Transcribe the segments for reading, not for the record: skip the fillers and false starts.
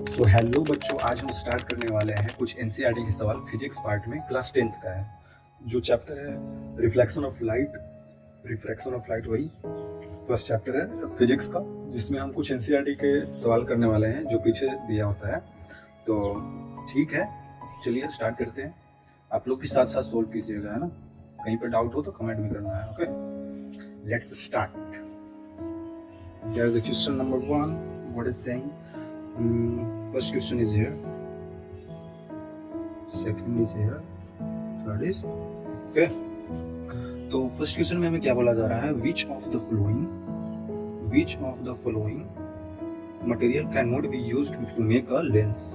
So hello बच्चों, आज हम स्टार्ट करने वाले हैं कुछ एनसीईआरटी के सवाल फिजिक्स पार्ट में क्लास 10th का है। जो चैप्टर है रिफ्लेक्शन ऑफ लाइट, वही फर्स्ट चैप्टर है फिजिक्स का, जिसमें हम कुछ एनसीईआरटी के सवाल करने वाले हैं जो पीछे दिया होता है। तो ठीक है, चलिए स्टार्ट करते हैं। आप लोग भी साथ साथ सोल्व कीजिएगा, है ना। कहीं पर डाउट हो तो कमेंट भी करना है। Okay, let's start. Here is the question number 1. What is saying? First question is here. Second is here. Third is okay. तो फर्स्ट क्वेश्चन में हमें क्या बोला जा रहा है? Which of the following material cannot be used to make a lens?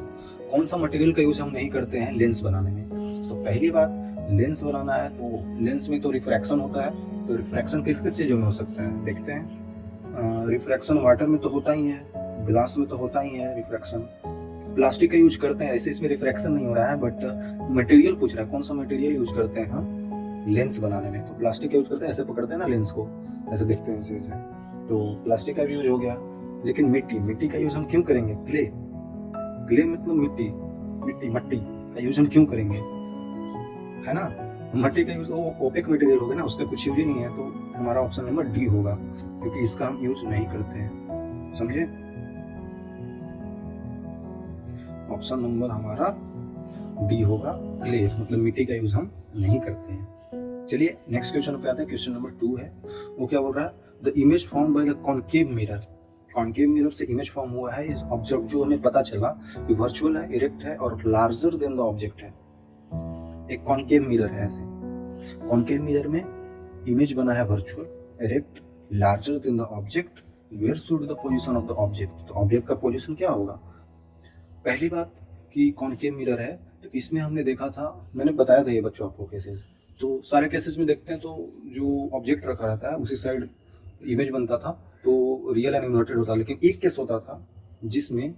कौन सा मटेरियल का यूज हम नहीं करते हैं लेंस बनाने में? तो पहली बात, लेंस बनाना है तो लेंस में तो रिफ्रैक्शन होता है। तो रिफ्रैक्शन किस किस चीजों में हो सकता है देखते हैं। रिफ्रैक्शन वाटर में तो होता ही है, ग्लास में तो होता ही है रिफ्रैक्शन। प्लास्टिक का यूज करते हैं, ऐसे इसमें रिफ्रैक्शन नहीं हो रहा है, बट मटेरियल पूछ रहा है कौन सा मटेरियल यूज करते हैं हम लेंस बनाने में। तो प्लास्टिक का यूज करते हैं, ऐसे पकड़ते हैं ना लेंस को, ऐसे देखते हैं ऐसे ऐसे, तो प्लास्टिक का भी यूज हो गया। लेकिन मिट्टी का यूज हम क्यों करेंगे? क्ले मतलब मट्टी का यूज हम क्यों करेंगे, है ना। मट्टी का यूज ओपेक मटेरियल होगा ना, उसका कुछ यूज ही नहीं है। तो हमारा ऑप्शन नंबर डी होगा, क्योंकि इसका हम यूज नहीं करते हैं। समझे? ऑप्शन नंबर हमारा डी होगा, क्ले मतलब मिट्टी का यूज हम नहीं करते हैं। चलिए नेक्स्ट क्वेश्चन पे आते हैं। क्वेश्चन नंबर 2 है, वो क्या बोल रहा है? The image form by the concave mirror. Concave mirror से इमेज फॉर्म हुआ है इस ऑब्जेक्ट, जो हमें पता चला कि वर्चुअल है, इरेक्ट है और लार्जर देन द ऑब्जेक्ट है। एक कॉनकेव मिरर है ऐसे। कॉनकेव मिरर में इमेज बना है virtual, erect, larger than the object. Where should the position of the object? तो ऑब्जेक्ट का पोजीशन क्या होगा? पहली बात कि कॉनकेव मिरर है, तो इसमें हमने देखा था, मैंने बताया था ये बच्चों आपको केसेस। तो सारे केसेस में देखते हैं तो जो ऑब्जेक्ट रखा रहता है उसी साइड इमेज बनता था, तो रियल एंड इन्वर्टेड होता। लेकिन एक केस होता था जिसमें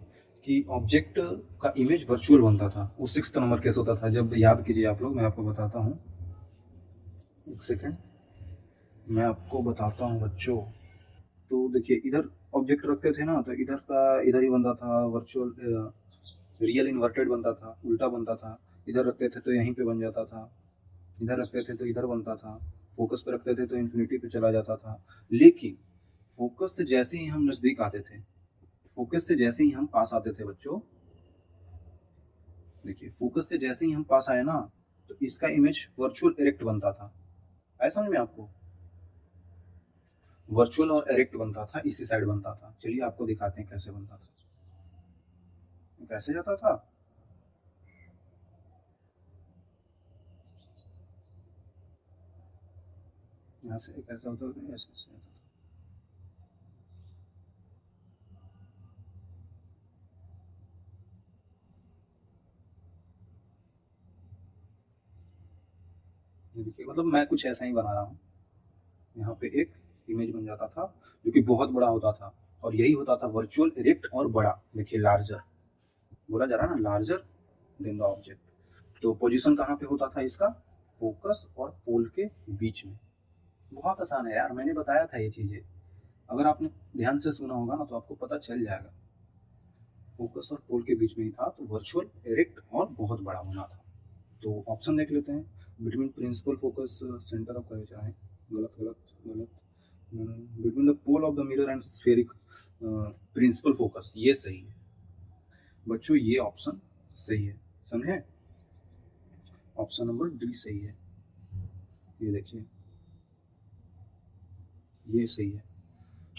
कि ऑब्जेक्ट का इमेज वर्चुअल बनता था, वो 6th नंबर केस होता था। जब याद कीजिए आप लोग, मैं आपको बताता हूँ, एक सेकेंड मैं आपको बताता हूँ बच्चों। तो देखिए, इधर ऑब्जेक्ट रखते थे ना, तो इधर का इधर ही बनता था वर्चुअल, रियल इन्वर्टेड बनता था, उल्टा बनता था। इधर रखते थे तो यहीं पे बन जाता था, इधर रखते थे तो इधर बनता था, फोकस पे रखते थे तो इन्फिनिटी पे चला जाता था। लेकिन फोकस से जैसे ही हम नजदीक आते थे, फोकस से जैसे ही हम पास आते थे बच्चों, देखिए फोकस से जैसे ही हम पास आए ना, तो इसका इमेज वर्चुअल इरेक्ट बनता था। ऐसा समझ में आपको? वर्चुअल और इरेक्ट बनता था, इसी साइड बनता था। चलिए आपको दिखाते हैं कैसे बनता था। कैसे जाता था? यहाँ से कैसे होता था, ऐसे ऐसे होता था। देखिए मतलब मैं कुछ ऐसा ही बना रहा हूँ। यहाँ पे एक इमेज बन जाता था जो कि बहुत बड़ा होता था, और यही होता था वर्चुअल इरेक्ट और बड़ा। देखिए लार्जर बोला जा रहा है ना, लार्जर देन द ऑब्जेक्ट। तो पोजीशन कहाँ पे होता था इसका? फोकस और पोल के बीच में। बहुत आसान है यार, मैंने बताया था ये चीजें। अगर आपने ध्यान से सुना होगा ना तो आपको पता चल जाएगा। फोकस और पोल के बीच में ही था, तो वर्चुअल इरेक्ट और बहुत बड़ा होना था। तो ऑप्शन देख लेते हैं। Between principal focus centre of curvature है, गलत गलत गलत। Between the pole of the mirror and spheric principal focus, ये सही है बच्चों, ये ऑप्शन सही है। समझे? ऑप्शन नंबर डी सही है। ये देखिए, ये सही है,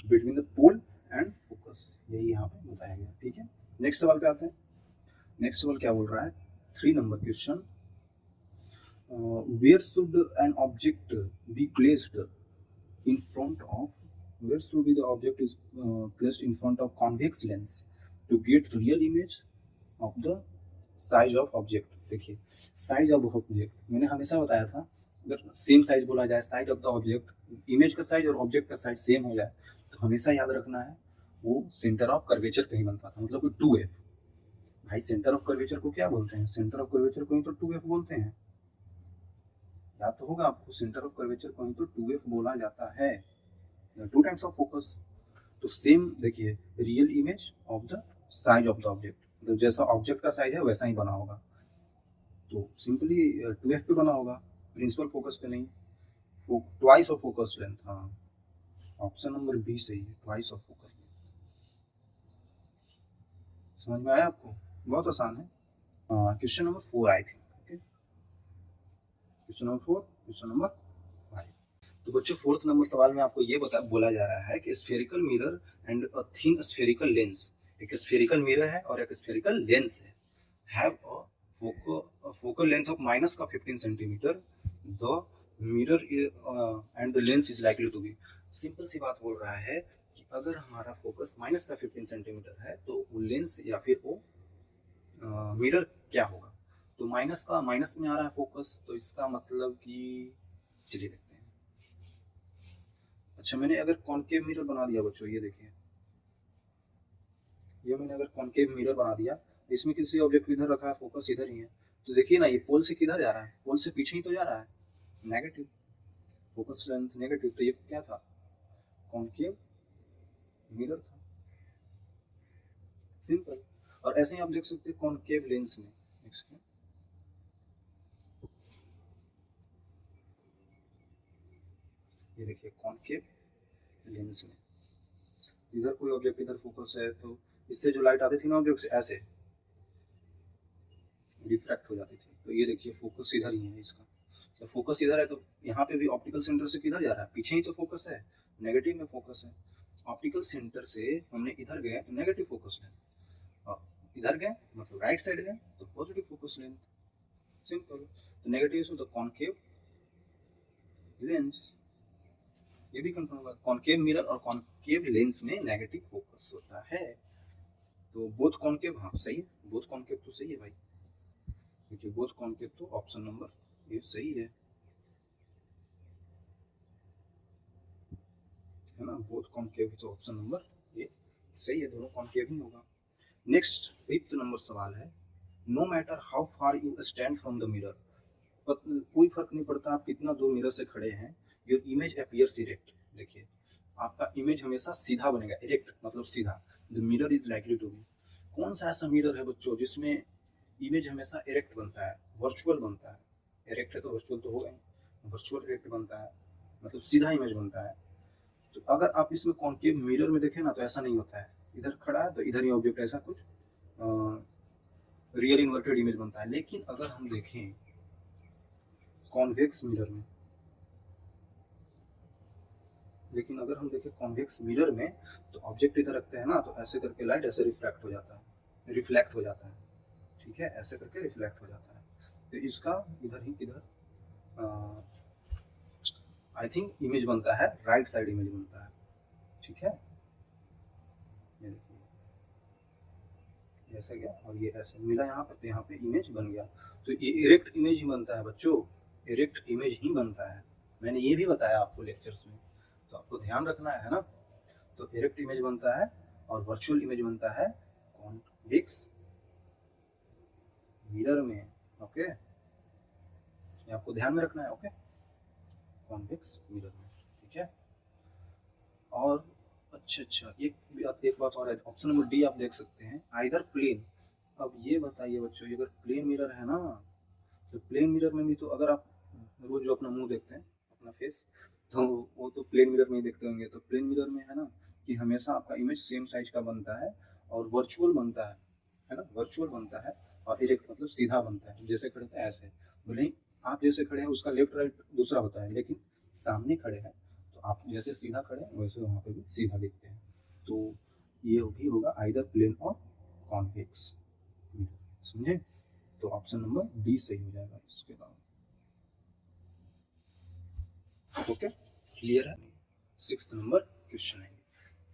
between the pole and focus, यही यहाँ पे बताया गया। ठीक है, नेक्स्ट सवाल पे आते हैं। नेक्स्ट सवाल क्या बोल रहा है? 3 number question, where should an object be placed in front of, where should be the object is placed in front of convex lens to get real image of the size of object? देखिए size of object मैंने हमेशा बताया था, अगर same size बोला जाए, size of the object, image का size और ऑब्जेक्ट का साइज सेम हो जाए, तो हमेशा याद रखना है वो सेंटर ऑफ कर्वेचर कहीं बनता था, मतलब 2f। भाई सेंटर ऑफ कर्वेचर को क्या बोलते हैं? सेंटर ऑफ कर्वेचर को ही तो 2f बोलते हैं। याद तो होगा आपको, सेंटर ऑफ कर्वेचर को ही तो 2f बोला जाता है। 2 टाइम्स ऑफ फोकस। तो सेम देखिए, real image of the size of the object, मतलब जैसा ऑब्जेक्ट का साइज है वैसा ही बना होगा। तो सिंपली 2f पे बना होगा, प्रिंसिपल फोकस पे नहीं। ट्वाइस ऑफ फोकस लेंथ, हाँ ऑप्शन नंबर बी सही है, ट्वाइस ऑफ फोकस लेंथ। समझ में आया आपको? बहुत आसान है। Question number 4 I think. Okay, question number 4, question number 5। तो बच्चों फोर्थ नंबर सवाल में आपको ये बोला जा रहा है कि spherical mirror and a thin spherical lens, एक स्फेरिकल मिरर है और एक स्फेरिकल लेंस है, have a focal length of minus का 15 centimetre, the mirror and the lens is likely to be. Simple सी बात बोल रहा है कि अगर हमारा फोकस माइनस का 15 सेंटीमीटर है तो वो लेंस या फिर वो मिरर क्या होगा। तो माइनस में आ रहा है फोकस, तो इसका मतलब कि चलिए देखते हैं। अच्छा, मैंने अगर कॉनकेव मिरर बना दिया बच्चों, ये देखिए, ये मैंने अगर कॉनकेव मिरर बना दिया, इसमें किसी ऑब्जेक्ट इधर रखा है, फोकस इधर ही है, तो देखिए ना ये पोल से किधर जा रहा है, पोल से पीछे ही तो जा रहा है, नेगेटिव, फोकस लेंथ नेगेटिव, तो ये क्या था, कॉनकेव मिरर था। सिंपल। और ऐसे ही आप देख सकते हैं कॉनकेव लेंस में, ये देखिए कॉनकेव लेंस में इधर कोई ऑब्जेक्ट इधर फोकस है, तो इससे जो लाइट आती थी ना ऑब्जेक्ट से, ऐसे रिफ्रैक्ट हो जाती थी। तो ये देखिए फोकस इधर ही है इसका, तो फोकस इधर है, तो यहाँ पे भी ऑप्टिकल सेंटर से किधर जा रहा है, पीछे ही तो फोकस है, नेगेटिव में फोकस है। ऑप्टिकल सेंटर से हमने इधर गए तो नेगेटिव फोकस लेंथ, और इधर गए मतलब राइट साइड गए तो पॉजिटिव फोकस लेंथ। सिंपल। तो नेगेटिव में तो कॉनकेव लेंस, ये भी कंफर्म होगा, कॉनकेव मिरर और कॉनकेव लेंस में नेगेटिव फोकस होता है। तो बोथ कॉनकेव, हाँ सही है, बोथ कॉनकेव तो सही है भाई, देखिए बोथ कॉनकेव तो ऑप्शन नंबर ये सही है ना, बोथ कॉनकेव तो ऑप्शन नंबर ये सही है, दोनों कॉनकेव ही होगा। नेक्स्ट 5th नंबर सवाल है, no matter how far you stand from the mirror, कोई फर्क नहीं पड़ता आप कितना दूर मिरर से खड़े हैं, योर इमेज अपीयर्स इरेक्ट। देखिए आपका इमेज हमेशा सीधा बनेगा, इरेक्ट मतलब सीधा, the mirror is likely to be. कौन सा ऐसा मिरर है बच्चों जिसमें इमेज हमेशा इरेक्ट बनता है, वर्चुअल बनता है, इरेक्ट है तो वर्चुअल तो होगा ही, वर्चुअल इरेक्ट बनता है, मतलब सीधा इमेज बनता है। तो अगर आप इसमें कॉनकेव मिरर में देखें ना तो ऐसा नहीं होता है, इधर खड़ा है तो इधर ही ऑब्जेक्ट, ऐसा कुछ रियल इन्वर्टेड इमेज बनता है। लेकिन अगर हम देखें कॉन्वेक्स मिरर में, लेकिन अगर हम देखें कॉन्वेक्स मिरर में, तो ऑब्जेक्ट इधर रखते हैं ना तो ऐसे करके लाइट ऐसे रिफ्लेक्ट हो जाता है, रिफ्लेक्ट हो जाता है, ठीक है, ऐसे करके रिफ्लेक्ट हो जाता है। तो इसका इधर ही इधर आई थिंक इमेज बनता है, राइट साइड इमेज बनता है, ठीक है, ये देखिए ऐसे गया और ये ऐसे मिला यहाँ पे, तो यहाँ पे इमेज बन गया। तो ये इरेक्ट इमेज ही बनता है बच्चों, इरेक्ट इमेज ही बनता है, मैंने ये भी बताया आपको लेक्चर्स में, तो आपको ध्यान रखना है ना। तो इरेक्ट इमेज बनता है और वर्चुअल इमेज बनता है कॉन्वेक्स मिरर में। ओके, ये आपको ध्यान में रखना है। ओके, कॉन्वेक्स मिरर में, ठीक है। और अच्छा एक बात और है, ऑप्शन नंबर डी आप देख सकते हैं, आइदर प्लेन। अब ये बताइए बच्चों, अगर प्लेन मिरर है ना, तो प्लेन मिरर में भी तो अगर आप रोज जो अपना मुंह देखते हैं, अपना फेस, तो वो तो प्लेन मिरर में ही देखते होंगे। तो प्लेन मिरर में है ना कि हमेशा आपका इमेज सेम साइज का बनता है और वर्चुअल बनता है ना, वर्चुअल बनता है, और इरेक्ट मतलब सीधा बनता है, जैसे खड़े थे ऐसे, भले ही आप जैसे खड़े हैं उसका लेफ्ट राइट दूसरा होता है, लेकिन सामने खड़े हैं तो आप जैसे सीधा खड़े हैं वैसे वहाँ पे भी सीधा दिखते हैं। तो ये भी होगा आइदर प्लेन और कॉन्वेक्स, समझे? तो ऑप्शन नंबर डी सही हो जाएगा इसके बाद। ओके, क्लियर है? 6th नंबर क्वेश्चन है,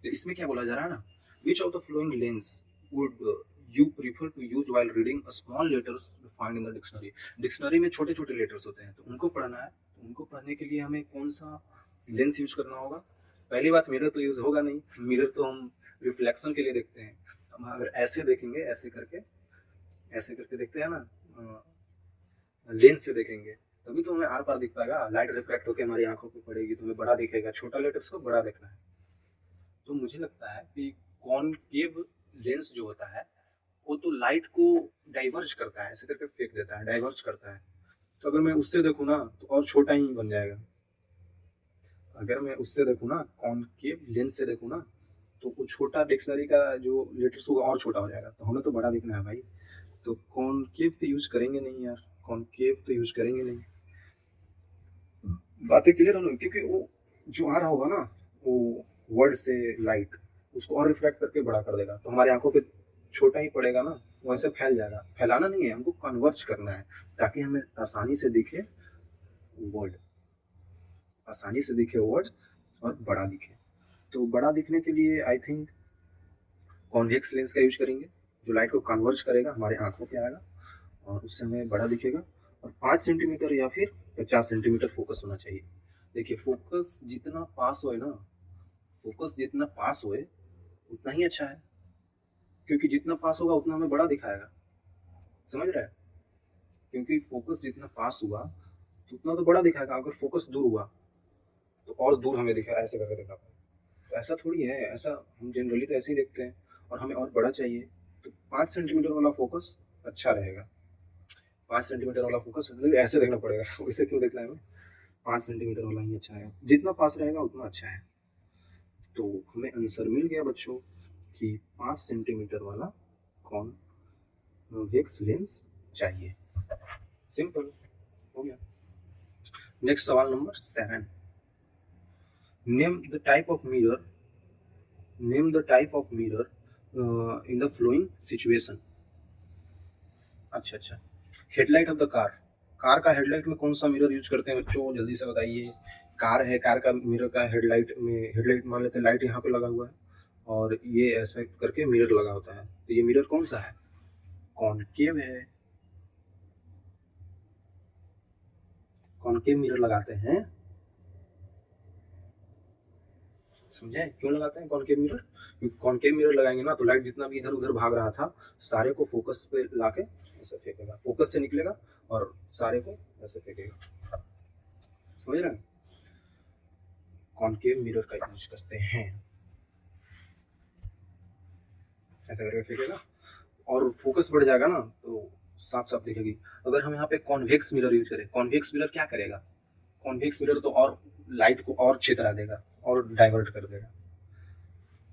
तो इसमें क्या बोला जा रहा है ना, which of the following lens would you prefer to use while reading a small letters find in the dictionary. Dictionary में छोटे छोटे लेटर्स होते हैं तो उनको पढ़ना है, तो उनको पढ़ने के लिए हमें कौन सा लेंस यूज करना होगा। पहली बात, मिरर तो यूज होगा नहीं, मिरर तो हम रिफ्लेक्शन के लिए देखते हैं। हम अगर ऐसे देखेंगे, ऐसे करके देखते हैं ना, लेंस से देखेंगे तभी तो हमें आर पार दिख पाएगा, लाइट रिफ्लेक्ट होकर हमारी आंखों पे पड़ेगी तो हमें बड़ा दिखेगा, छोटा लेटर्स को बड़ा देखना है। तो मुझे लगता है कि कॉनकेव लेंस जो होता है वो तो लाइट को डाइवर्ज करता है, ऐसे करके फेंक देता है, डाइवर्ज करता है। तो अगर मैं उससे देखूँ ना तो और छोटा ही बन जाएगा। अगर मैं उससे देखूँ ना, कॉनकेव लेंस से देखूँ ना, तो वो छोटा डिक्शनरी का जो लेटर्स होगा और छोटा हो जाएगा। तो हमें तो बड़ा दिखना है भाई, तो कॉनकेव तो यूज करेंगे नहीं यार, कॉनकेव तो यूज करेंगे नहीं। बातें क्लियर हो, क्योंकि वो जो आ रहा होगा ना, वो वर्ड से लाइट उसको और रिफ्लेक्ट करके बड़ा कर देगा, तो हमारी आंखों पे छोटा ही पड़ेगा ना, वैसे फैल जाएगा। फैलाना नहीं है, हमको कन्वर्ज करना है ताकि हमें आसानी से दिखे वर्ड, आसानी से दिखे वर्ड और बड़ा दिखे। तो बड़ा दिखने के लिए आई थिंक कॉन्वेक्स लेंस का यूज करेंगे, जो लाइट को कन्वर्ज करेगा, हमारे आंखों पे आएगा और उससे हमें बड़ा दिखेगा। और 5 सेंटीमीटर या फिर 50 सेंटीमीटर फोकस होना चाहिए। देखिए फोकस जितना पास होए ना, फोकस जितना पास होए उतना ही अच्छा है, क्योंकि जितना पास होगा उतना हमें बड़ा दिखाएगा, समझ रहे हैं? क्योंकि फोकस जितना पास हुआ तो उतना तो बड़ा दिखाएगा, अगर फोकस दूर हुआ तो और दूर हमें दिखा, ऐसे करके दिखा पाए। तो ऐसा थोड़ी है, ऐसा हम जनरली तो ऐसे ही देखते हैं, और हमें और बड़ा चाहिए। तो 5 सेंटीमीटर वाला फोकस अच्छा रहेगा। 5 सेंटीमीटर वाला फोकस ऐसे देखना पड़ेगा, वैसे क्यों देखना है हमें, 5 सेंटीमीटर वाला ही अच्छा है, जितना पास रहेगा उतना अच्छा है। तो हमें आंसर मिल गया बच्चों कि 5 सेंटीमीटर वाला कॉन्वेक्स लेंस चाहिए। सिंपल हो गया। नेक्स्ट सवाल number 7, name the type of mirror, name the type of mirror in the following situation. अच्छा, headlight of the car, car का हेडलाइट में कौन सा मिरर यूज करते हैं बच्चों, जल्दी से बताइए। कार है, कार का मिरर का हेडलाइट में, हेडलाइट मान लेते हैं, लाइट यहाँ पे लगा हुआ है और ये ऐसा करके मिरर लगा होता है, तो ये मिरर कौन सा है, कॉनकेव है। कॉनकेव मिरर लगाते हैं, समझे क्यों लगाते हैं कॉनकेव मिरर? क्योंकि कॉनकेव मिरर लगाएंगे ना तो लाइट जितना भी इधर उधर भाग रहा था सारे को फोकस पे लाके ऐसे फेंकेगा, फोकस से निकलेगा और सारे को ऐसे फेंकेगा, समझ रहे हैं? कॉनकेव मिरर का यूज करते हैं, ऐसा करके फेंकेगा और फोकस बढ़ जाएगा ना तो साफ साफ दिखेगी। अगर हम यहाँ पे कॉन्वेक्स मिरर यूज करें, कॉन्वेक्स मिरर क्या करेगा, कॉन्वेक्स मिरर तो और लाइट को और छितरा देगा और डाइवर्ट कर देगा,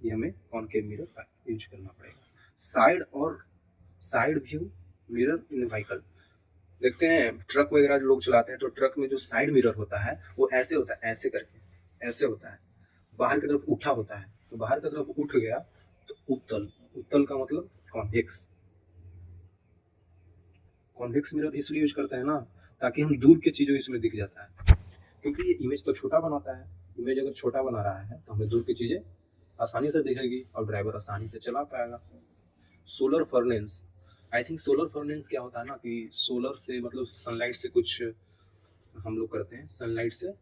ये हमें कॉनकेव मिरर का यूज करना पड़ेगा। साइड और साइड व्यू मिरर इन व्हीकल, देखते हैं ट्रक वगैरह लोग चलाते हैं तो ट्रक में जो साइड मिरर होता है वो ऐसे होता है, ऐसे करके ऐसे होता है, बाहर की तरफ उठा होता है, तो बाहर की तरफ उठ गया तो उत्तल, उत्तल का मतलब कॉन्वेक्स। कॉन्वेक्स मिरर इसलिए यूज करते हैं ना ताकि हम दूर की चीजों इसमें दिख जाता है, क्योंकि ये इमेज तो छोटा बनाता है, इमेज अगर छोटा बना रहा है तो हमें दूर की चीजें आसानी से दिखेगी और ड्राइवर आसानी से चला पाएगा। Solar furnace, I think solar furnace क्या होता है ना कि सोलर से मतलब सनलाइट से कुछ हम लोग करते हैं, सनलाइट से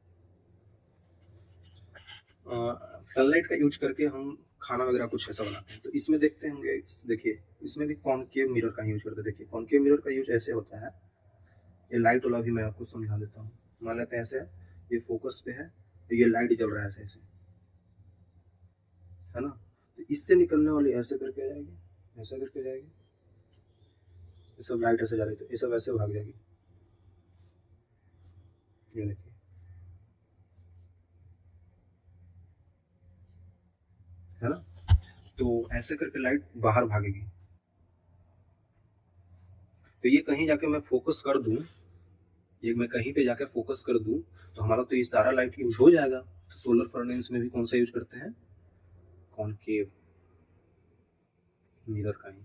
सनलाइट का यूज करके हम खाना वगैरह कुछ ऐसा बनाते हैं। तो इसमें देखते होंगे, देखिए इसमें भी कॉनकेव मिरर का यूज करते हैं। देखिए कॉनकेव मिरर का यूज ऐसे होता है, ये लाइट वाला भी मैं आपको समझा देता हूँ। मान लेते हैं ऐसे, ये फोकस पे है, ये लाइट जल रहा है ऐसे ऐसे, है ना, तो इससे निकलने वाली ऐसे करके जाएगी, ऐसे करके जाएगी, ये सब लाइट ऐसे जा रही, तो ये सब ऐसे भाग जाएगी, ये देखिए, है ना, तो ऐसे करके लाइट बाहर भागेगी। तो ये कहीं जाके मैं फोकस कर दूं, ये मैं कहीं पे जाके फोकस कर दूं तो हमारा तो ये सारा लाइट यूज हो जाएगा। तो सोलर फर्नेस में भी कौन सा यूज करते हैं, कॉनकेव मिरर का ही।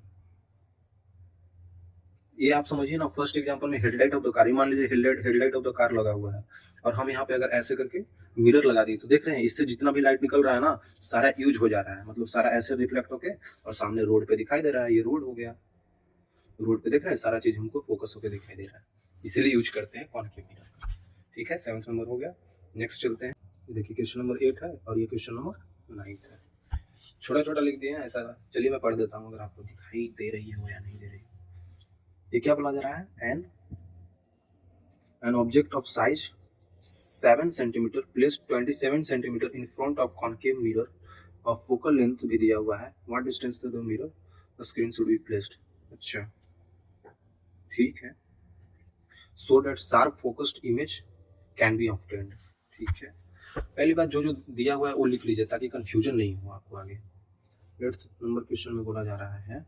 ये आप समझिए ना, फर्स्ट एग्जांपल में हेडलाइट ऑफ द कार, मान लीजिए हेडलाइट ऑफ द कार लगा हुआ है और हम यहाँ पे अगर ऐसे करके मिरर लगा दिए तो देख रहे हैं इससे जितना भी लाइट निकल रहा है ना सारा यूज हो जा रहा है, मतलब सारा ऐसे रिफ्लेक्ट होके और सामने रोड पे दिखाई दे रहा है, ये रोड हो गया, रोड पे देख रहे हैं सारा चीज हमको फोकस होकर दिखाई दे रहा है, इसीलिए यूज करते हैं कॉनकेव मिरर। ठीक है, 7 नंबर हो गया। नेक्स्ट चलते हैं, देखिए क्वेश्चन नंबर 8 है और ये क्वेश्चन नंबर 9 है। छोटा छोटा लिख दिए हैं ऐसा, चलिए मैं पढ़ देता हूँ अगर आपको दिखाई दे रही है या नहीं दे रही। ये क्या बोला जा रहा है, an object of size 7 centimetre placed 27 centimetre in front of concave mirror of focal length भी दिया हुआ है, what distance to the mirror the screen should be placed. अच्छा ठीक है, so that sharp focused image can be obtained. ठीक है, पहली बात जो जो दिया हुआ है वो लिख लीजिए ताकि कंफ्यूजन नहीं हो आपको आगे। 8 नंबर क्वेश्चन में बोला जा रहा है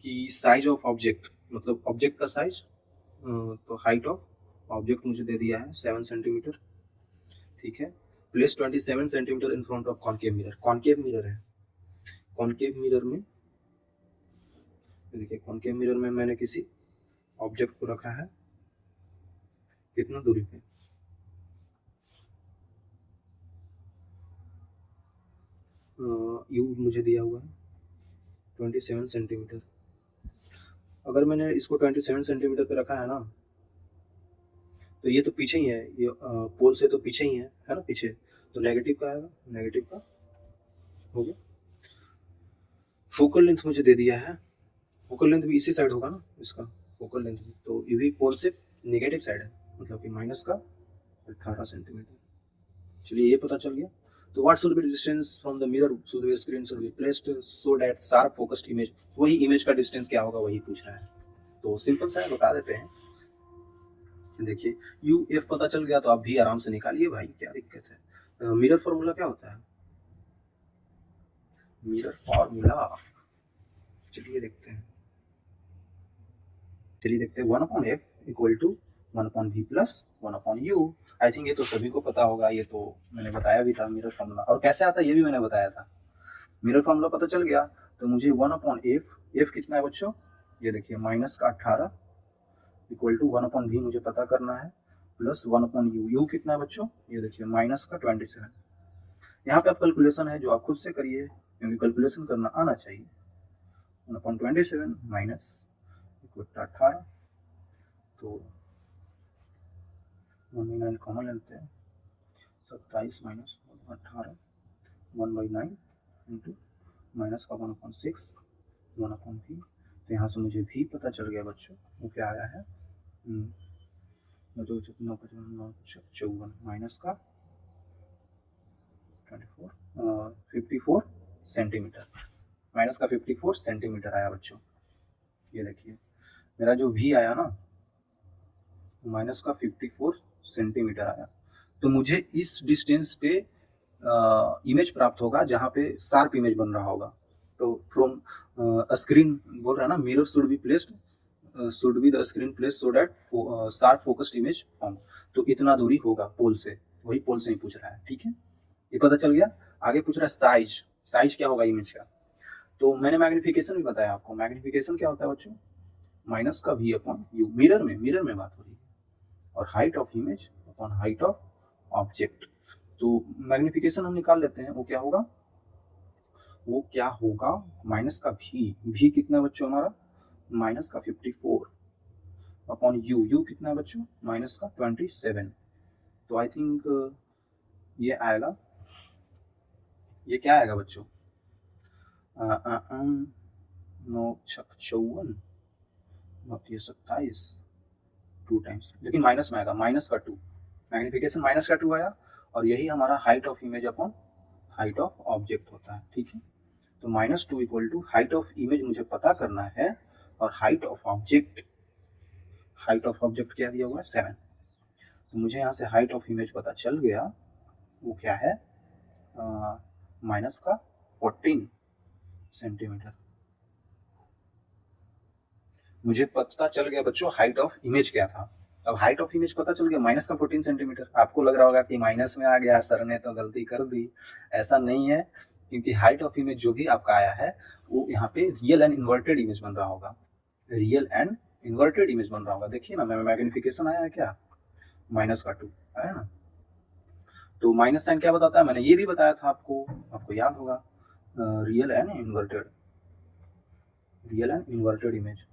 कि साइज ऑफ ऑब्जेक्ट, मतलब ऑब्जेक्ट का साइज, तो हाइट ऑफ ऑब्जेक्ट मुझे दे दिया है 7 सेंटीमीटर। ठीक है, place 27 centimetre in front of concave mirror. Concave mirror है, कॉनकेव मिरर में देखिए, कॉनकेव मिरर में मैंने किसी ऑब्जेक्ट को रखा है कितना दूरी पे, यू मुझे दिया हुआ है 27 सेंटीमीटर। अगर मैंने इसको 27 सेंटीमीटर पे रखा है ना, तो ये तो पीछे ही है, ये पोल से तो पीछे ही है ना, पीछे, तो नेगेटिव का आएगा, नेगेटिव का हो गया। फोकल लेंथ मुझे दे दिया है, फोकल लेंथ भी इसी साइड होगा ना इसका, फोकल लेंथ भी, तो ये भी पोल से नेगेटिव साइड है, मतलब कि माइनस का 18 सेंटीमीटर। चलिए ये पता चल गया। तो what should be distance from the mirror should be screen should be placed so that sharp focused image, वही इमेज का डिस्टेंस क्या होगा वही पूछ रहा है। तो सिंपल सा है, बता देते हैं। देखिए यू एफ पता चल गया तो आप भी आराम से निकालिए भाई, क्या दिक्कत है। मिरर फॉर्मूला क्या होता है, मिरर फॉर्मूला चलिए देखते हैं, 1/f equal to 1/v plus 1/u। I think ये तो सभी को पता होगा, ये तो मैंने बताया भी था मिरर फॉर्मूला, और कैसे आता है ये भी मैंने बताया था। मिरर फॉर्मूला पता चल गया तो मुझे 1/f, f कितना है बच्चों, ये देखिए माइनस का 18 इक्वल टू 1/v मुझे पता करना है, प्लस 1/u, u कितना है बच्चों, ये देखिए माइनस का 27। यहाँ पे आप कैलकुलेशन है जो आप खुद से करिए, क्योंकि कैलकुलेशन करना आना चाहिए। 1/27 माइनस इक्वल टू 18, तो 1/9 कॉमन लेते हैं, 27 माइनस 18 1/9 इंटू माइनस का 1/6 1/v। तो यहाँ से मुझे भी पता चल गया बच्चों, वो क्या आया है, 54 माइनस का 54 सेंटीमीटर, माइनस का 54 सेंटीमीटर आया बच्चों। ये देखिए मेरा जो भी आया ना माइनस का 54 सेंटीमीटर आया, तो मुझे इस डिस्टेंस पे इमेज प्राप्त होगा जहाँ पे शार्प इमेज बन रहा होगा। तो फ्रॉम स्क्रीन बोल रहा है ना, mirror should be placed, should be the screen place so that sharp focused image form. तो इतना दूरी होगा पोल से, वही पोल से ही पूछ रहा है। ठीक है, ये पता चल गया। आगे पूछ रहा है साइज, साइज क्या होगा इमेज का, तो मैंने मैग्निफिकेशन भी बताया आपको। मैग्निफिकेशन क्या होता है बच्चों, माइनस का v अपॉन u, मिरर में बात हो रही है, और height of image upon height of object. तो मैग्निफिकेशन हम निकाल लेते हैं, वो क्या होगा माइनस का v कितना है बच्चों हमारा, माइनस का 54 अपॉन u कितना है बच्चों, माइनस का 27। तो आई थिंक ये आएगा, ये क्या आएगा बच्चों, 9 छक 54, 27 2 टाइम्स, लेकिन माइनस में आएगा, माइनस का 2, मैग्निफिकेशन माइनस का 2 आया, और यही हमारा height of image upon height of object होता है। ठीक है, तो -2 equal to height of image मुझे पता करना है, और हाइट ऑफ ऑब्जेक्ट क्या दिया हुआ है 7। तो मुझे यहाँ से हाइट ऑफ इमेज पता चल गया, वो क्या है, माइनस का 14 सेंटीमीटर। मुझे पता चल गया बच्चों हाइट ऑफ इमेज क्या था। अब हाइट ऑफ इमेज पता चल गया माइनस का 14 सेंटीमीटर। आपको लग रहा होगा कि माइनस में आ गया, सर ने तो गलती कर दी। ऐसा नहीं है, क्योंकि हाइट ऑफ इमेज जो भी आपका आया है वो यहाँ पे रियल एंड इन्वर्टेड इमेज बन रहा होगा, रियल एंड इन्वर्टेड इमेज बन रहा होगा। देखिए ना, मैग्निफिकेशन आया है क्या, माइनस का 2 आया ना। तो माइनस साइन क्या बताता है, मैंने ये भी बताया था आपको याद होगा, रियल एंड इन्वर्टेड इमेज।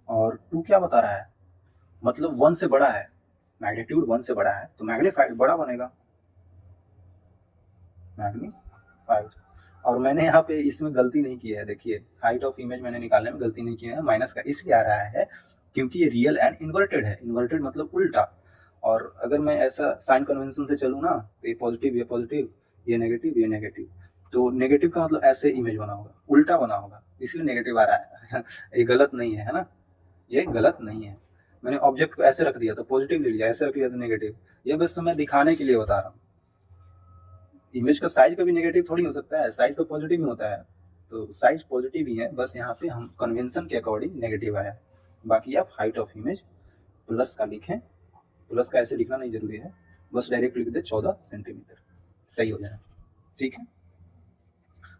और 2 क्या बता रहा है, मतलब 1 से बड़ा है, मैग्नीट्यूड 1 से बड़ा है, तो मैग्नीफाइड बड़ा बनेगा, मैग्नीफाइड। और मैंने यहाँ पे इसमें गलती नहीं की है, देखिए हाइट ऑफ इमेज मैंने निकालने में गलती नहीं की है, माइनस का इसलिए आ रहा है क्योंकि ये रियल एंड इन्वर्टेड है, इन्वर्टेड मतलब उल्टा। और अगर मैं ऐसा साइन कन्वेंशन से चलूँ ना, तो ये पॉजिटिव, ये नेगेटिव, तो नेगेटिव का मतलब ऐसे इमेज बना होगा, उल्टा बना होगा, इसलिए नेगेटिव आ रहा है ये गलत नहीं है, है ना, ये गलत नहीं है। मैंने ऑब्जेक्ट को ऐसे रख दिया तो पॉजिटिव ले लिया, ऐसे रख लिया तो नेगेटिव। ये बस मैं दिखाने के लिए बता रहा हूँ। इमेज का साइज कभी नेगेटिव थोड़ी हो सकता है, साइज तो पॉजिटिव ही होता है। तो साइज पॉजिटिव ही है, बस यहाँ पे हम कन्वेंशन के अकॉर्डिंग नेगेटिव आया। बाकी आप हाइट ऑफ इमेज प्लस का लिखें, प्लस का ऐसे लिखना नहीं जरूरी है, बस डायरेक्ट लिख दे 14 सेंटीमीटर, सही हो जाए। ठीक है,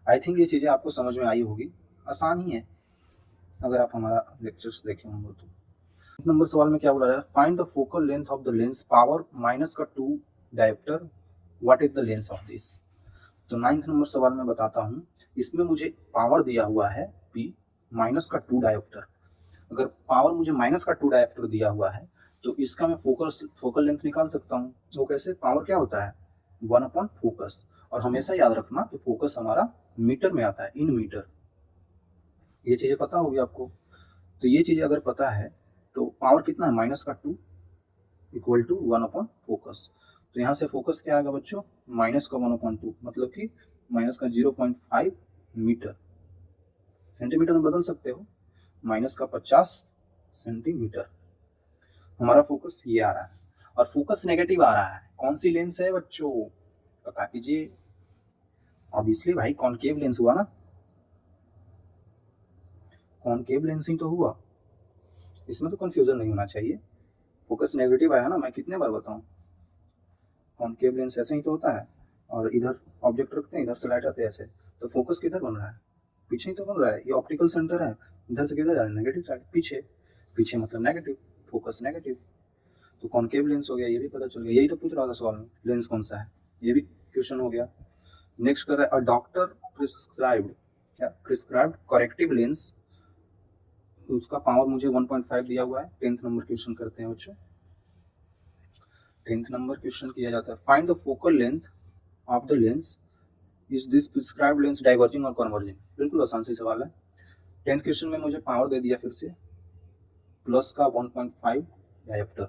आई थिंक ये चीजें आपको समझ में आई होगी, आसान ही है अगर आप हमारा लेक्चर्स देखे होंगे तो। नंबर सवाल में क्या बोला रहा है, find the focal length of the lens power minus का 2 dioptre, what is the lens of this. तो 9th नंबर सवाल में बताता हूँ, इसमें मुझे पावर दिया हुआ है P माइनस का 2 डायोप्टर। अगर पावर मुझे माइनस का 2 डायोप्टर दिया हुआ है तो इसका मैं फोकल लेंथ निकाल सकता हूँ। वो कैसे, पावर क्या होता है 1 अपॉन फोकस, और हमेशा याद रखना कि फोकस हमारा मीटर में आता है, इन मीटर। ये चीजें पता होगी आपको। तो ये चीजें अगर पता है तो पावर कितना है माइनस का 2 इक्वल टू 1 अपॉन फोकस। तो यहाँ से फोकस क्या आएगा बच्चों, माइनस का 1/2, मतलब कि माइनस का 0.5 मीटर। सेंटीमीटर में बदल सकते हो, माइनस का 50 सेंटीमीटर। हमारा फोकस ये आ रहा है, और फोकस नेगेटिव आ रहा है। कौन सी लेंस है बच्चों, पता कीजिए। ऑब्वियसली भाई कॉनकेव लेंस हुआ ना, कॉनकेव लेंस ही तो हुआ, इसमें तो कंफ्यूजन नहीं होना चाहिए। फोकस नेगेटिव आया ना, मैं कितने बार बताऊं, कॉनकेव लेंस ऐसे ही तो होता है, और इधर ऑब्जेक्ट रखते हैं, इधर से लाइट आते हैं ऐसे, तो फोकस किधर बन रहा है, पीछे ही तो बन रहा है। ये ऑप्टिकल सेंटर है, इधर से किधर जा रहा है, नेगेटिव साइड, पीछे। पीछे मतलब नेगेटिव, फोकस नेगेटिव, तो कॉनकेव लेंस हो गया, ये भी पता चल गया। यही तो पूछ रहा था सवाल में, लेंस कौन सा है, ये भी क्वेश्चन हो गया। नेक्स्ट कर रहा है, अ डॉक्टर प्रिस्क्राइब्ड, क्या प्रिस्क्राइब्ड करेक्टिव लेंस, उसका पावर मुझे 1.5 दिया हुआ है। 10th नंबर क्वेश्चन करते हैं बच्चों। 10th नंबर क्वेश्चन किया जाता है, find the focal length of the lens, is this prescribed lens diverging और कन्वर्जिंग। बिल्कुल आसान सी सवाल है। 10th क्वेश्चन में मुझे पावर दे दिया फिर से, प्लस का 1.5 डायोप्टर।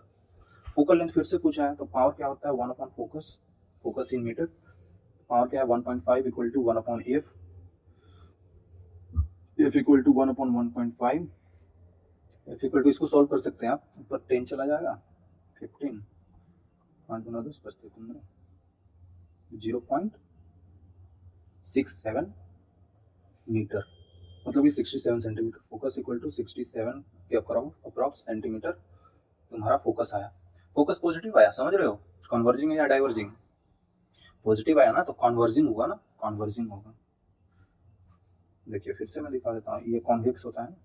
फोकल लेंथ फिर से पूछा है, तो पावर क्या होता है 1 upon focus, focus in metre. Power क्या है 1.5 equal to 1 upon F, F equal to 1 upon 1.5। F equal to, इसको सॉल्व कर सकते हैं आप, ऊपर 10 चला जाएगा, 15, 5 गुना 10 बचते 15, 0.67 मीटर, मतलब कि 67 सेंटीमीटर। फोकस इक्वल टू 67 के अप्रॉक्स सेंटीमीटर तुम्हारा फोकस आया। फोकस पॉजिटिव आया, समझ रहे हो, कन्वर्जिंग है या डाइवर्जिंग, पॉजिटिव आया ना तो कन्वर्जिंग होगा ना, कन्वर्जिंग होगा। देखिए फिर से मैं दिखा देता हूँ, ये कॉन्वेक्स होता है,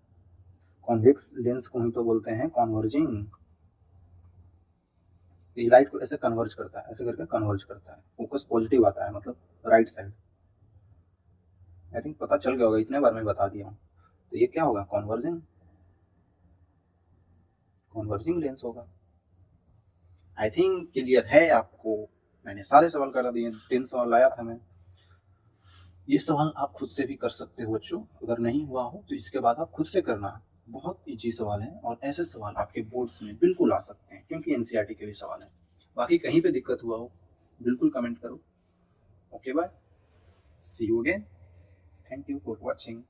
कॉन्वेक्स लेंस को ही तो बोलते हैं कन्वर्जिंग। ये लाइट को ऐसे कन्वर्ज करता है, ऐसे करके कन्वर्ज करता है, फोकस पॉजिटिव आता है, मतलब राइट साइड। आई थिंक पता चल गया होगा, इतने बार मैं बता दिया हूँ। तो ये क्या होगा, कन्वर्जिंग, कन्वर्जिंग लेंस होगा। आई थिंक क्लियर है आपको, मैंने सारे सवाल करा दिए, 3 सवाल लाया था मैं। ये सवाल आप खुद से भी कर सकते हो बच्चों, अगर नहीं हुआ हो तो इसके बाद आप खुद से करना। बहुत इजी सवाल है, और ऐसे सवाल आपके बोर्ड्स में बिल्कुल आ सकते हैं, क्योंकि एनसीईआरटी के भी सवाल है। बाकी कहीं पे दिक्कत हुआ हो बिल्कुल कमेंट करो। Okay bye, see you again, thank you for watching.